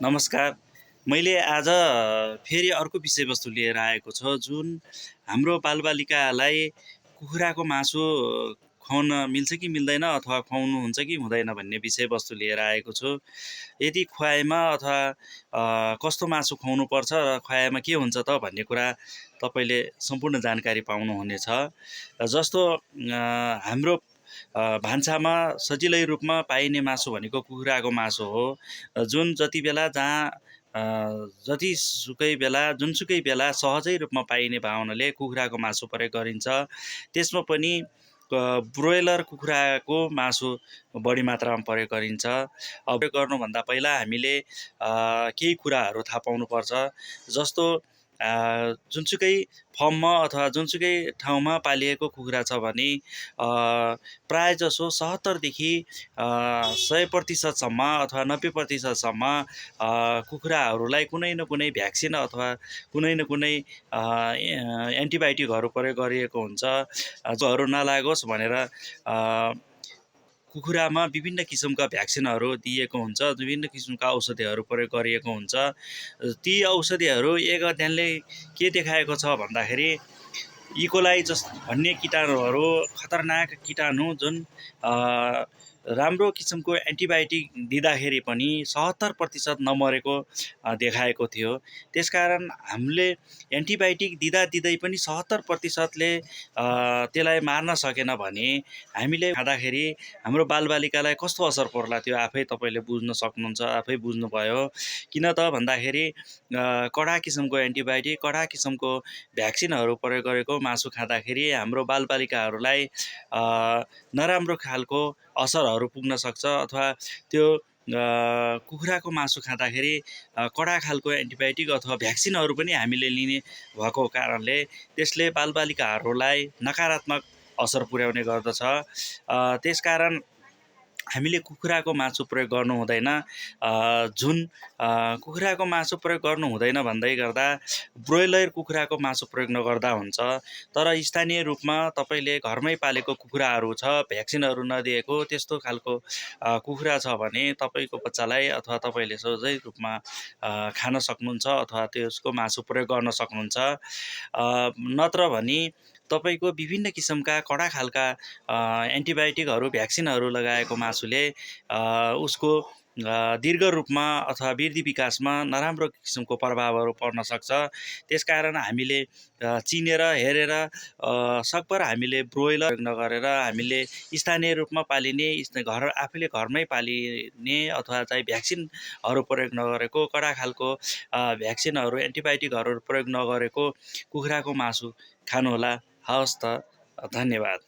नमस्कार। मैले आज फेरि अर्को विषयवस्तु लिएर आएको छु जुन हाम्रो बालबालिकालाई कुखुराको मासु खुवाउन मिल्छ कि मिल्दैन अथवा खुवाउनुहुन्छ कि हुँदैन भन्ने विषयवस्तु लिएर आएको छु। यदि खुवाएमा अथवा कस्तो मासु खुवाउनुपर्छ र खुवाएमा के हुन्छ त भन्ने कुरा तपाईँले सम्पूर्ण जानकारी पाउनुहुनेछ। जस्तो हाम्रो भान्सामा सजिलै रूपमा पाइने मासु भनेको कुखुराको मासु हो, जुन जति बेला जतिसुकै बेला जुनसुकै बेला सहजै रूपमा पाइने भावनाले कुखुराको मासु प्रयोग गरिन्छ। त्यसमा पनि ब्रोइलर कुखुराको मासु बढी मात्रामा प्रयोग गरिन्छ। प्रयोग गर्नुभन्दा पहिला हामीले केही कुराहरू थाहा पाउनुपर्छ। जस्तो जुनसुकै फर्ममा अथवा जुनसुकै ठाउँमा पालिएको कुखुरा छ भने प्रायःजसो ७० देखि 100% अथवा 90% कुखुराहरूलाई कुनै न कुनै भ्याक्सिन अथवा कुनै न कुनै एन्टिबायोटिकहरू प्रयोग गरिएको हुन्छ। जोहरू नलागोस् भनेर कुखुरामा विभिन्न किसिमका भ्याक्सिनहरू दिएको हुन्छ, विभिन्न किसिमका औषधिहरू प्रयोग गरिएको हुन्छ। ती औषधिहरू एक अध्ययनले के देखाएको छ भन्दाखेरि इकोलाई भन्ने किटाणुहरू खतरनाक किटाणु जुन राम्रो किसिमको एन्टिबायोटिक दिँदाखेरि पनि ७०% नमरेको देखाएको थियो। त्यसकारण हामीले एन्टिबायोटिक दिँदै पनि ७०%ले त्यसलाई मार्न सकेन भने हामीले खाँदाखेरि हाम्रो बालबालिकालाई कस्तो असर पर्ला त्यो आफै तपाईँले बुझ्न सक्नुहुन्छ, आफै बुझ्नुभयो। किन त भन्दाखेरि कडा किसिमको एन्टिबायोटिक, कडा किसिमको भ्याक्सिनहरू प्रयोग गरेको मासु खाँदाखेरि हाम्रो बालबालिकाहरूलाई नराम्रो खालको असरहरू पुग्न सक्छ अथवा त्यो कुखुराको मासु खाँदाखेरि कडा खालको एन्टिबायोटिक अथवा भ्याक्सिनहरू पनि हामीले लिने भएको कारणले त्यसले बालबालिकाहरूलाई नकारात्मक असर पुर्याउने गर्दछ। त्यसकारण हामीले कुखुराको मासु प्रयोग गर्नु हुँदैन। कुखुराको मासु प्रयोग गर्नु हुँदैन भन्दै गर्दा ब्रोइलर कुखुराको मासु प्रयोग नगर्दा हुन्छ। तर स्थानीय रूपमा तपाईँले घरमै पालेको कुखुराहरू छ, भ्याक्सिनहरू नदिएको त्यस्तो खालको कुखुरा छ भने तपाईँको बच्चालाई अथवा तपाईँले सहजै रूपमा खान सक्नुहुन्छ अथवा त्यसको मासु प्रयोग गर्न सक्नुहुन्छ। नत्र भने तपाईँको विभिन्न किसिमका कडा खालका एन्टिबायोटिकहरू, भ्याक्सिनहरू लगाएको मासुले उसको दीर्घ रूपमा अथवा वृद्धि विकासमा नराम्रो किसिमको प्रभावहरू पर्न सक्छ। त्यसकारण हामीले चिनेर हेरेर सकभर हामीले ब्रोइलर नगरेर हामीले स्थानीय रूपमा पालिने आफूले घरमै पालिने अथवा चाहिँ भ्याक्सिनहरू प्रयोग नगरेको कडा खालको भ्याक्सिनहरू, एन्टिबायोटिकहरू प्रयोग नगरेको कुखुराको मासु खानुहोला। हवस् त, धन्यवाद।